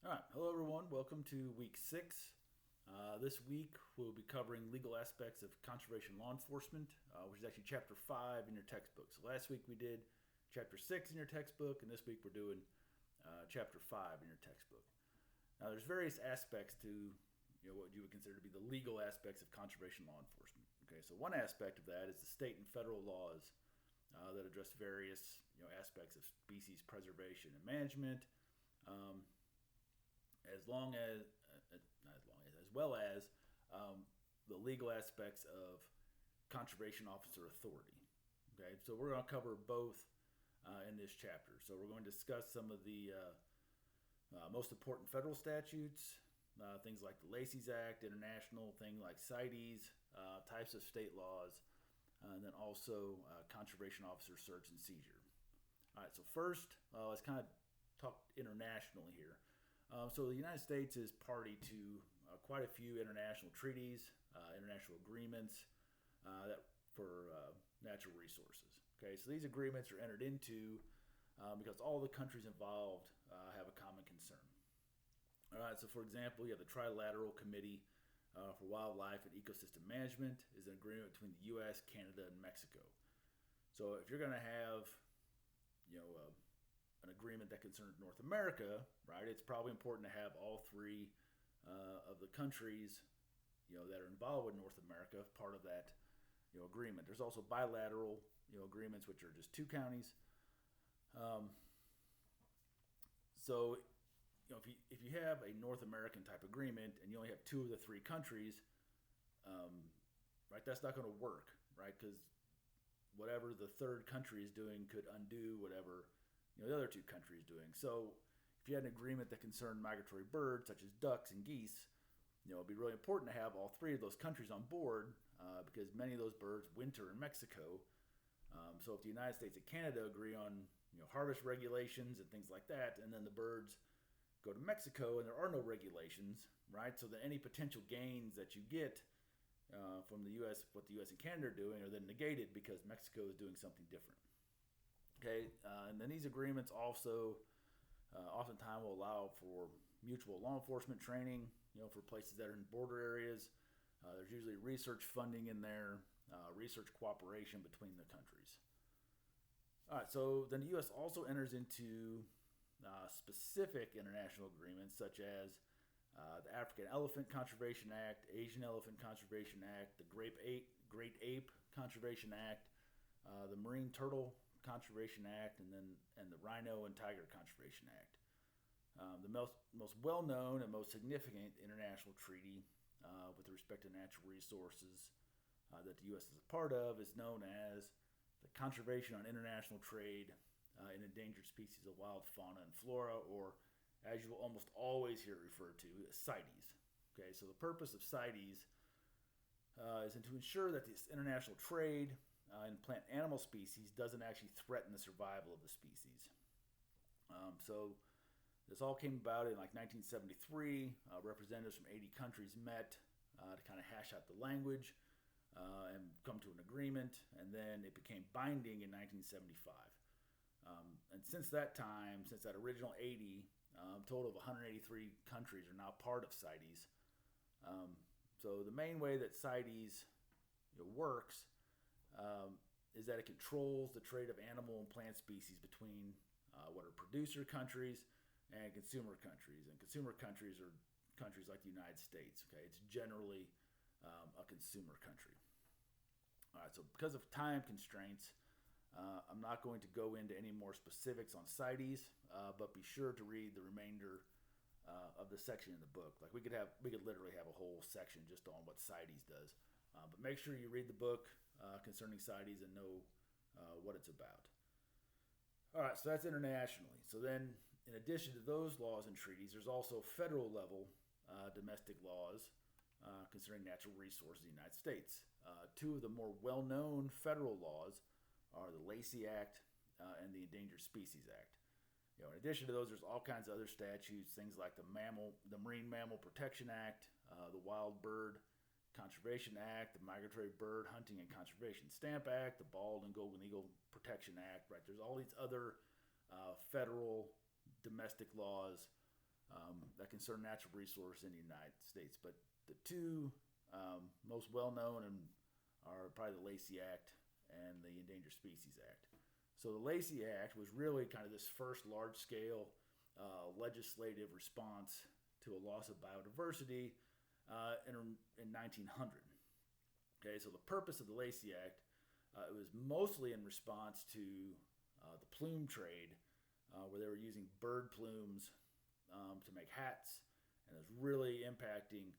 All right. Hello, everyone. Welcome to week 6. This week, we'll be covering legal aspects of conservation law enforcement, which is actually chapter 5 in your textbook. So last week we did chapter 6 in your textbook, and this week we're doing chapter 5 in your textbook. Now, there's various aspects to what you would consider to be the legal aspects of conservation law enforcement. Okay, so one aspect of that is the state and federal laws that address various aspects of species preservation and management. As long as, not as long as well as the legal aspects of conservation officer authority. Okay, so we're going to cover both in this chapter. So we're going to discuss some of the most important federal statutes, things like the Lacey's Act, international things like CITES, types of state laws, and then also conservation officer search and seizure. All right, so first, let's kind of talk internationally here. So the United States is party to quite a few international treaties, international agreements that for natural resources. Okay, so these agreements are entered into because all the countries involved have a common concern. All right, so for example, you have the Trilateral Committee for Wildlife and Ecosystem Management is an agreement between the U.S., Canada, and Mexico. So if you're going to have, an agreement that concerns North America, right? It's probably important to have all three of the countries, that are involved with North America part of that, agreement. There's also bilateral, agreements which are just two counties. So, if you have a North American type agreement and you only have two of the three countries, right? That's not going to work, right? Because whatever the third country is doing could undo whatever the other two countries doing. So if you had an agreement that concerned migratory birds such as ducks and geese, it'd be really important to have all three of those countries on board because many of those birds winter in Mexico. So if the United States and Canada agree on harvest regulations and things like that, and then the birds go to Mexico and there are no regulations, right? So that any potential gains that you get from the U.S., what the U.S. and Canada are doing, are then negated because Mexico is doing something different. Okay, and then these agreements also oftentimes will allow for mutual law enforcement training, for places that are in border areas. There's usually research funding in there, research cooperation between the countries. All right, so then the U.S. also enters into specific international agreements such as the African Elephant Conservation Act, Asian Elephant Conservation Act, the Great Ape Conservation Act, the Marine Turtle Conservation Act, and the Rhino and Tiger Conservation Act. The most well-known and most significant international treaty with respect to natural resources that the U.S. is a part of is known as the Conservation on International Trade in Endangered Species of Wild Fauna and Flora, or as you will almost always hear it referred to, as CITES. Okay, so the purpose of CITES is to ensure that this international trade in plant animal species doesn't actually threaten the survival of the species. So this all came about in like 1973. Representatives from 80 countries met to kind of hash out the language and come to an agreement, and then it became binding in 1975. And since that time, since that original 80, a total of 183 countries are now part of CITES. So the main way that CITES works is that it controls the trade of animal and plant species between what are producer countries and consumer countries. And consumer countries are countries like the United States. Okay, it's generally a consumer country. All right, so because of time constraints, I'm not going to go into any more specifics on CITES, but be sure to read the remainder of the section in the book. Like we could literally have a whole section just on what CITES does. But make sure you read the book concerning CITES and know what it's about. All right, so that's internationally. So then, in addition to those laws and treaties, there's also federal level domestic laws concerning natural resources in the United States. Two of the more well-known federal laws are the Lacey Act and the Endangered Species Act. In addition to those, there's all kinds of other statutes, things like the Marine Mammal Protection Act, the Wild Bird Conservation Act, the Migratory Bird Hunting and Conservation Stamp Act, the Bald and Golden Eagle Protection Act, right? There's all these other federal domestic laws that concern natural resource in the United States. But the two most well-known are probably the Lacey Act and the Endangered Species Act. So the Lacey Act was really kind of this first large-scale legislative response to a loss of biodiversity in 1900. Okay, so the purpose of the Lacey Act, it was mostly in response to the plume trade, where they were using bird plumes to make hats, and it was really impacting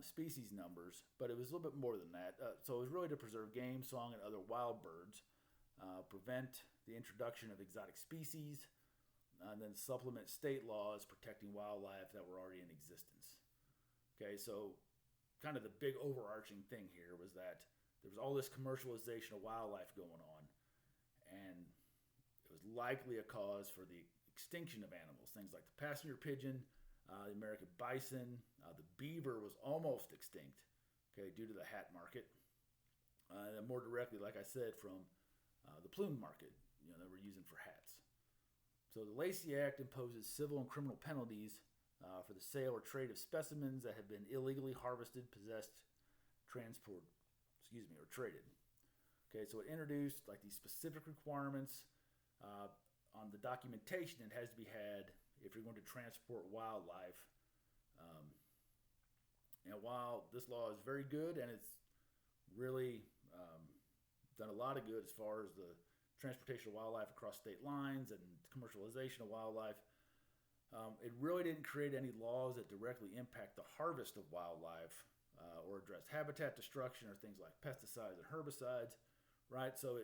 species numbers. But it was a little bit more than that. So it was really to preserve game, song, and other wild birds, prevent the introduction of exotic species, and then supplement state laws protecting wildlife that were already in existence. Okay, so kind of the big overarching thing here was that there was all this commercialization of wildlife going on, and it was likely a cause for the extinction of animals. Things like the passenger pigeon, the American bison, the beaver was almost extinct, okay, due to the hat market. And then more directly, like I said, from the plume market, that we're using for hats. So the Lacey Act imposes civil and criminal penalties for the sale or trade of specimens that have been illegally harvested, possessed, transported, or traded. Okay, so it introduced like these specific requirements on the documentation that has to be had if you're going to transport wildlife. And while this law is very good and it's really done a lot of good as far as the transportation of wildlife across state lines and commercialization of wildlife, it really didn't create any laws that directly impact the harvest of wildlife or address habitat destruction or things like pesticides and herbicides, right? So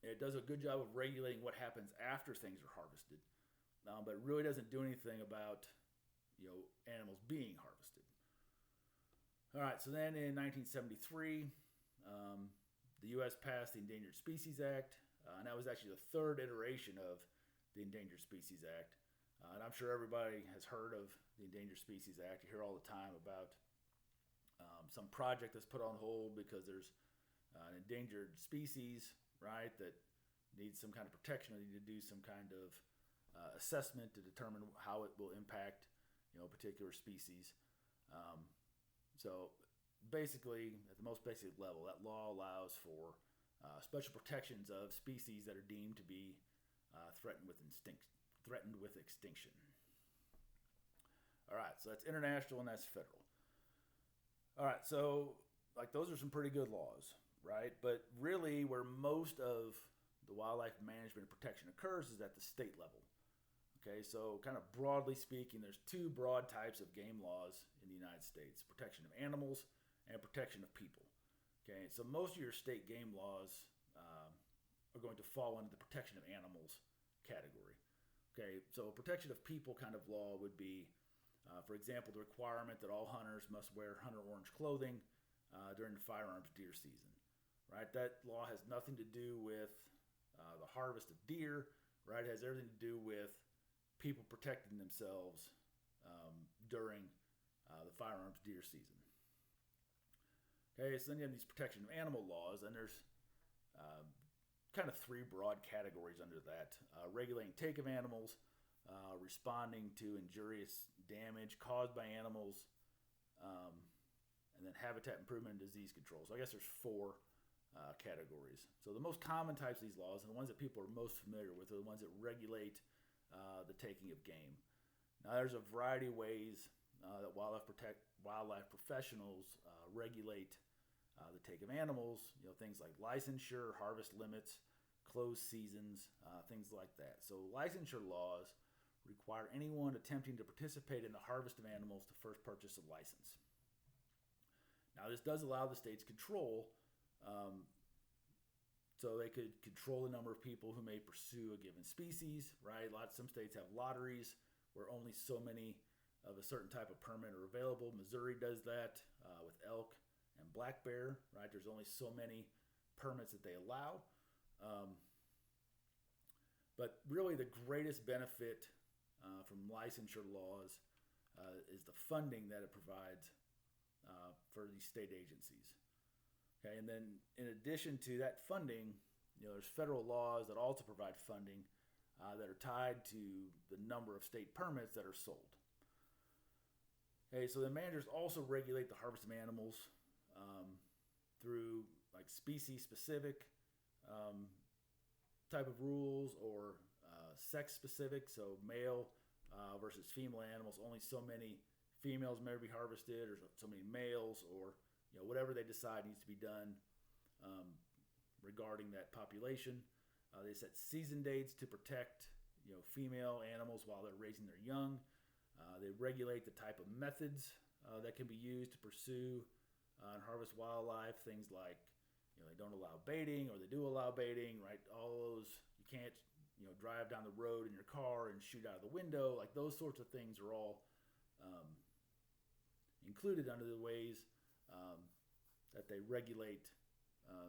it does a good job of regulating what happens after things are harvested, but it really doesn't do anything about animals being harvested. All right, so then in 1973, the U.S. passed the Endangered Species Act, and that was actually the third iteration of the Endangered Species Act. And I'm sure everybody has heard of the Endangered Species Act. You hear all the time about some project that's put on hold because there's an endangered species, right, that needs some kind of protection or need to do some kind of assessment to determine how it will impact, a particular species. So basically, at the most basic level, that law allows for special protections of species that are deemed to be threatened with extinction. All right, so that's international and that's federal. All right, so like those are some pretty good laws, right? But really, where most of the wildlife management and protection occurs is at the state level. Okay, so kind of broadly speaking, there's two broad types of game laws in the United States: protection of animals and protection of people. Okay, so most of your state game laws are going to fall into the protection of animals category. Okay, so protection of people kind of law would be, for example, the requirement that all hunters must wear hunter orange clothing during the firearms deer season. Right, that law has nothing to do with the harvest of deer. Right, it has everything to do with people protecting themselves during the firearms deer season. Okay, so then you have these protection of animal laws, and there's kind of three broad categories under that: regulating take of animals, responding to injurious damage caused by animals, and then habitat improvement and disease control. So I guess there's four categories. So the most common types of these laws, and the ones that people are most familiar with, are the ones that regulate the taking of game. Now, there's a variety of ways that wildlife professionals regulate the take of animals. Things like licensure, harvest limits, closed seasons, things like that. So licensure laws require anyone attempting to participate in the harvest of animals to first purchase a license. Now, this does allow the states control, so they could control the number of people who may pursue a given species, right? Some states have lotteries where only so many of a certain type of permit are available. Missouri does that with elk and black bear, right? There's only so many permits that they allow. But really the greatest benefit from licensure laws is the funding that it provides for these state agencies. Okay, and then in addition to that funding, there's federal laws that also provide funding that are tied to the number of state permits that are sold. Okay, so the managers also regulate the harvest of animals through like species specific type of rules or sex specific. So male versus female animals, only so many females may be harvested, or so many males, or whatever they decide needs to be done regarding that population. They set season dates to protect female animals while they're raising their young. They regulate the type of methods that can be used to pursue and harvest wildlife. Things like they don't allow baiting, or they do allow baiting, right? All those, you can't drive down the road in your car and shoot out of the window. Like those sorts of things are all included under the ways that they regulate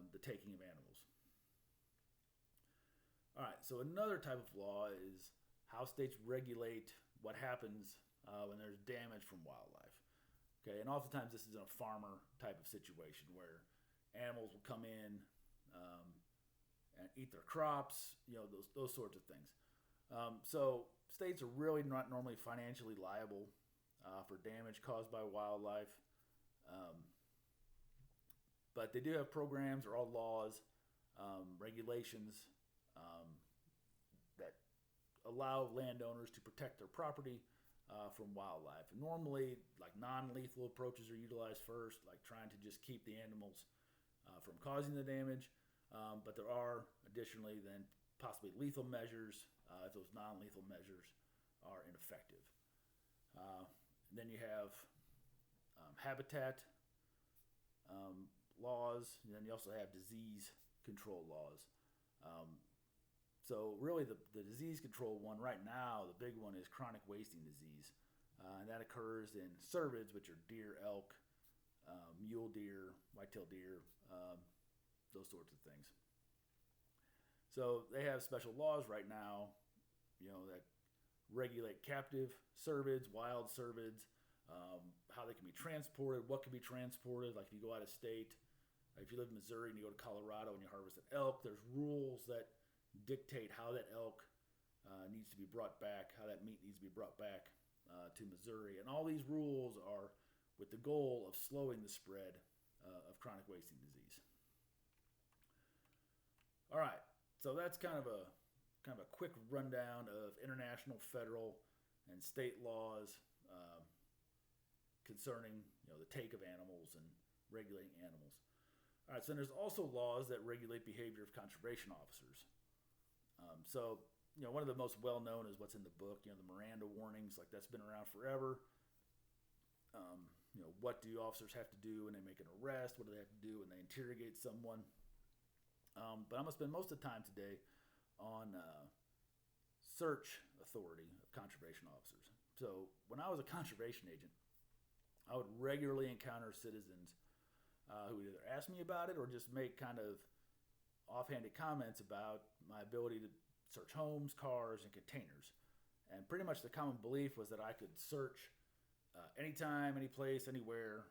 the taking of animals. All right, so another type of law is how states regulate what happens when there's damage from wildlife. Okay, and oftentimes this is in a farmer type of situation where animals will come in and eat their crops, those sorts of things. So states are really not normally financially liable for damage caused by wildlife, but they do have programs or all laws, regulations that allow landowners to protect their property from wildlife. And normally, like non-lethal approaches are utilized first, like trying to just keep the animals from causing the damage. But there are additionally then possibly lethal measures if those non-lethal measures are ineffective. And then you have habitat laws, and then you also have disease control laws. So really the disease control one right now, the big one is chronic wasting disease. And that occurs in cervids, which are deer, elk, mule deer, whitetail deer, those sorts of things. So they have special laws right now, that regulate captive cervids, wild cervids, how they can be transported, what can be transported. Like if you go out of state, if you live in Missouri and you go to Colorado and you harvest an elk, there's rules that dictate how that elk needs to be brought back, how that meat needs to be brought back to Missouri. And all these rules are with the goal of slowing the spread of chronic wasting disease. All right, so that's kind of a quick rundown of international, federal, and state laws concerning the take of animals and regulating animals. All right, so there's also laws that regulate behavior of conservation officers. So one of the most well-known is what's in the book, the Miranda warnings, like that's been around forever. What do officers have to do when they make an arrest? What do they have to do when they interrogate someone? But I'm going to spend most of the time today on search authority of conservation officers. So when I was a conservation agent, I would regularly encounter citizens who would either ask me about it or just make kind of offhanded comments about my ability to search homes, cars, and containers. And pretty much the common belief was that I could search anytime, any place, anywhere,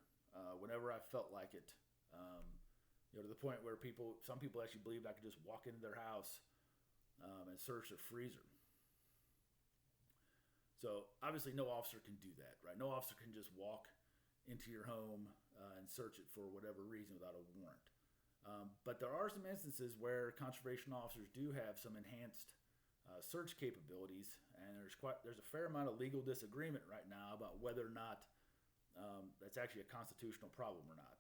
whenever I felt like it. To the point where some people actually believed I could just walk into their house and search their freezer. So obviously no officer can do that, right? No officer can just walk into your home and search it for whatever reason without a warrant. But there are some instances where conservation officers do have some enhanced search capabilities, and there's a fair amount of legal disagreement right now about whether or not that's actually a constitutional problem or not.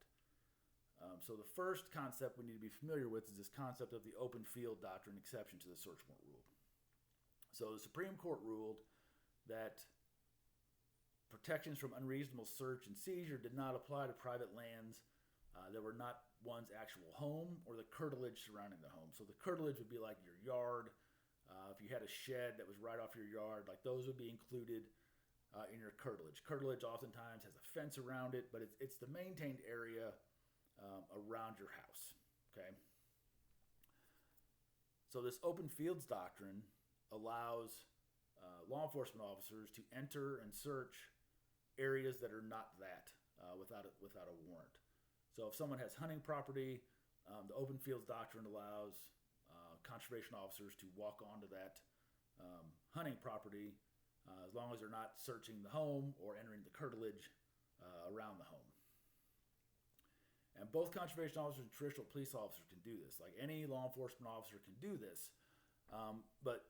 So the first concept we need to be familiar with is this concept of the open field doctrine exception to the search warrant rule. So the Supreme Court ruled that protections from unreasonable search and seizure did not apply to private lands that were not one's actual home or the curtilage surrounding the home. So the curtilage would be like your yard. If you had a shed that was right off your yard, like those would be included in your curtilage. Curtilage oftentimes has a fence around it, but it's the maintained area around your house. Okay. So this open fields doctrine allows law enforcement officers to enter and search areas that are not that without a warrant. So if someone has hunting property, the open fields doctrine allows conservation officers to walk onto that hunting property, as long as they're not searching the home or entering the curtilage around the home. And both conservation officers and traditional police officers can do this. Like any law enforcement officer can do this. But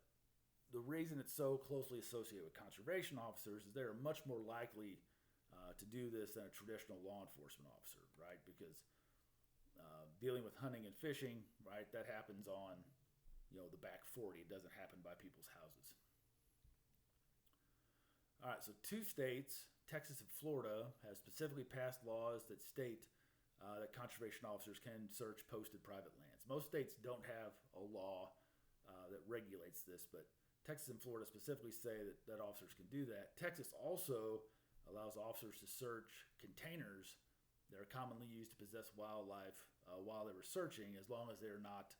the reason it's so closely associated with conservation officers is they're much more likely to do this than a traditional law enforcement officer, right? Because dealing with hunting and fishing, right, that happens on, the back 40. It doesn't happen by people's houses. All right, so 2 states, Texas and Florida, have specifically passed laws that state that conservation officers can search posted private lands. Most states don't have a law that regulates this, but Texas and Florida specifically say that officers can do that. Texas also allows officers to search containers that are commonly used to possess wildlife while they were searching, as long as they're not,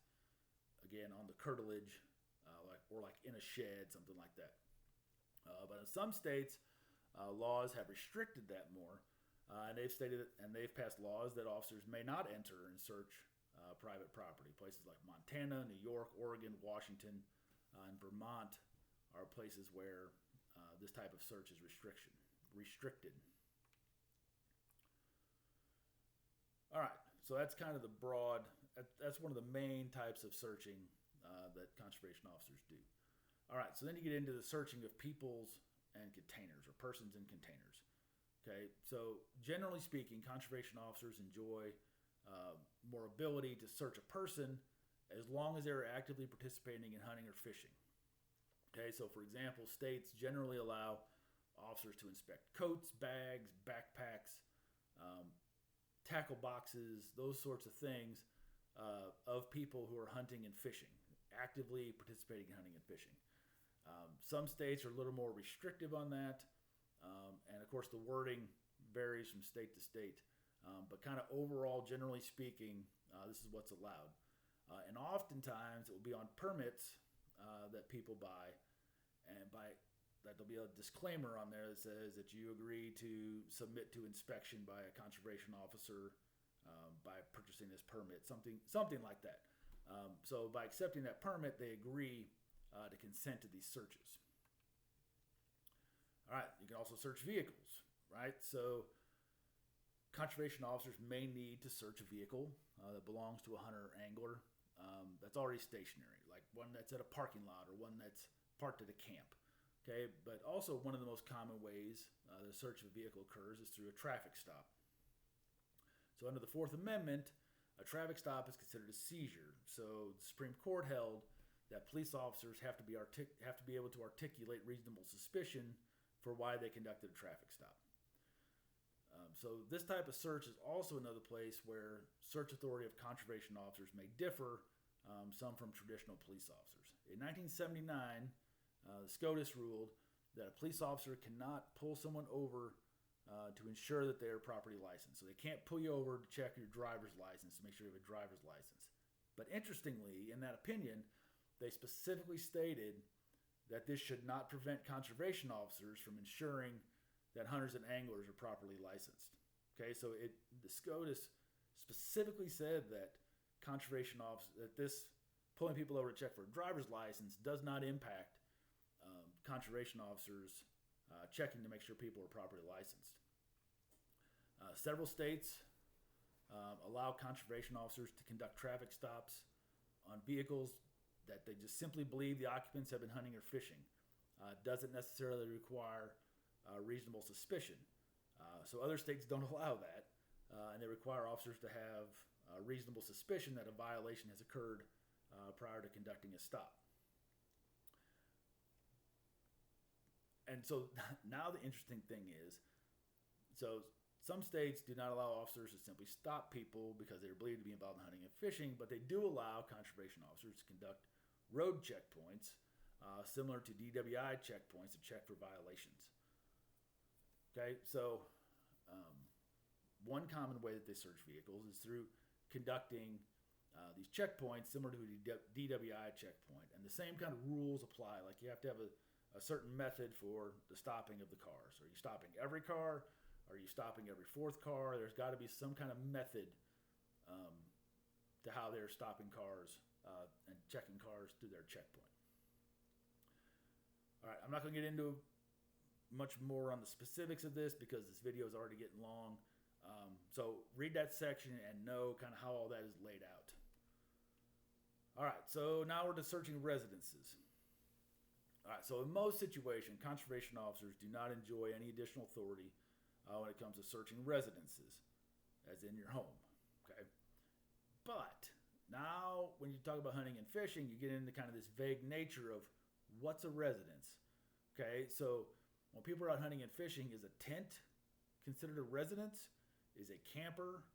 again, on the curtilage like in a shed, something like that. But in some states, laws have restricted that more, and they've passed laws that officers may not enter and search private property. Places like Montana, New York, Oregon, Washington, and Vermont are places where this type of search is restricted. All right, so that's kind of the broad. That's one of the main types of searching that conservation officers do. All right, so then you get into the searching of peoples and containers, or persons in containers. Okay, so generally speaking, conservation officers enjoy more ability to search a person as long as they're actively participating in hunting or fishing. Okay, so for example, states generally allow officers to inspect coats, bags, backpacks, tackle boxes, those sorts of things of people who are hunting and fishing, actively participating in hunting and fishing. Some states are a little more restrictive on that, and of course the wording varies from state to state. But kind of overall, generally speaking, this is what's allowed. And oftentimes it will be on permits that people buy, and that there'll be a disclaimer on there that says that you agree to submit to inspection by a conservation officer by purchasing this permit, something like that. So by accepting that permit, they agree to consent to these searches. All right, you can also search vehicles, right? So conservation officers may need to search a vehicle that belongs to a hunter or angler that's already stationary, like one that's at a parking lot or one that's parked at a camp. Okay, but also one of the most common ways the search of a vehicle occurs is through a traffic stop. So under the Fourth Amendment, a traffic stop is considered a seizure. So the Supreme Court held that police officers have to be able to articulate reasonable suspicion for why they conducted a traffic stop. So this type of search is also another place where search authority of conservation officers may differ, some from traditional police officers. In 1979, the SCOTUS ruled that a police officer cannot pull someone over to ensure that they are properly licensed. So they can't pull you over to check your driver's license to make sure you have a driver's license. But interestingly, in that opinion, they specifically stated that this should not prevent conservation officers from ensuring that hunters and anglers are properly licensed. Okay, so the SCOTUS specifically said that this pulling people over to check for a driver's license does not impact conservation officers checking to make sure people are properly licensed. Several states allow conservation officers to conduct traffic stops on vehicles that they just simply believe the occupants have been hunting or fishing. Doesn't necessarily require reasonable suspicion. So other states don't allow that, and they require officers to have reasonable suspicion that a violation has occurred prior to conducting a stop. And so now the interesting thing is, so some states do not allow officers to simply stop people because they are believed to be involved in hunting and fishing, but they do allow conservation officers to conduct road checkpoints, similar to DWI checkpoints to check for violations. Okay, so one common way that they search vehicles is through conducting these checkpoints similar to a DWI checkpoint. And the same kind of rules apply. Like you have to have a certain method for the stopping of the cars. Are you stopping every car? Are you stopping every fourth car? There's got to be some kind of method to how they're stopping cars and checking cars through their checkpoint. All right, I'm not going to get into much more on the specifics of this because this video is already getting long. So read that section and know kind of how all that is laid out. All right, so now we're to searching residences. All right, so in most situations, conservation officers do not enjoy any additional authority when it comes to searching residences, as in your home. Okay, but now when you talk about hunting and fishing, you get into kind of this vague nature of what's a residence. Okay, so when people are out hunting and fishing, is a tent considered a residence? Is a camper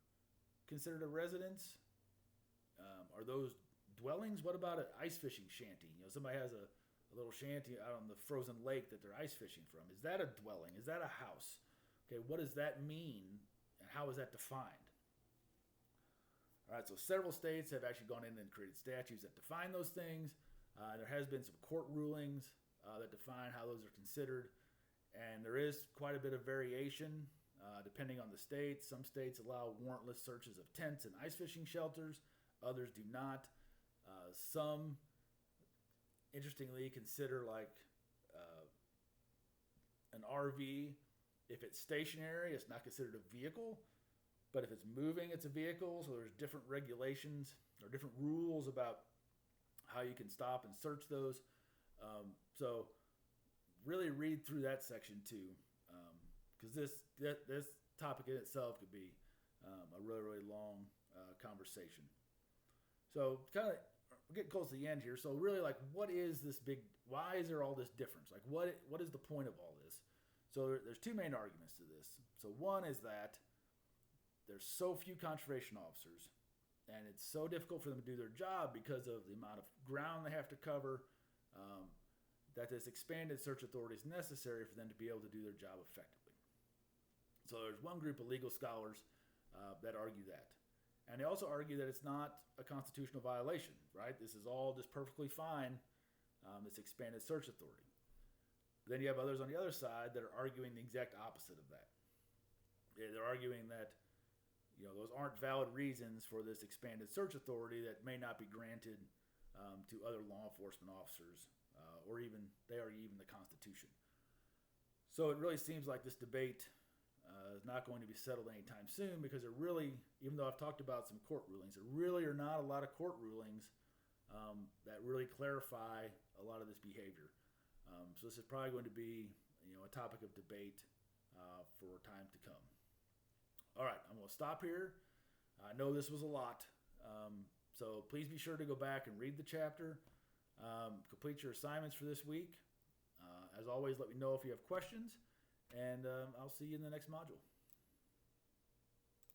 considered a residence? Are those dwellings? What about an ice fishing shanty? You know, somebody has a little shanty out on the frozen lake that they're ice fishing from. Is that a dwelling? Is that a house? Okay, what does that mean and how is that defined? All right, so several states have actually gone in and created statutes that define those things. There has been some court rulings that define how those are considered. And there is quite a bit of variation depending on the state. Some states allow warrantless searches of tents and ice fishing shelters. Others do not. Some, interestingly, consider like an RV. If it's stationary, it's not considered a vehicle. But if it's moving, it's a vehicle. So there's different regulations or different rules about how you can stop and search those. So really read through that section too, because this topic in itself could be a really long conversation. So kind of we're getting close to the end here. So really, like, what is this big? Why is there all this difference? Like, what is the point of all this? So there's two main arguments to this. So one is that there's so few conservation officers, and it's so difficult for them to do their job because of the amount of ground they have to cover. That this expanded search authority is necessary for them to be able to do their job effectively. So there's one group of legal scholars that argue that. And they also argue that it's not a constitutional violation, right? This is all just perfectly fine, this expanded search authority. But then you have others on the other side that are arguing the exact opposite of that. They're arguing that those aren't valid reasons for this expanded search authority that may not be granted to other law enforcement officers or even the Constitution. So it really seems like this debate is not going to be settled anytime soon because there really, even though I've talked about some court rulings, there really are not a lot of court rulings that really clarify a lot of this behavior. So this is probably going to be a topic of debate for time to come. All right, I'm going to stop here. I know this was a lot, so please be sure to go back and read the chapter. Complete your assignments for this week. As always, let me know if you have questions, and I'll see you in the next module.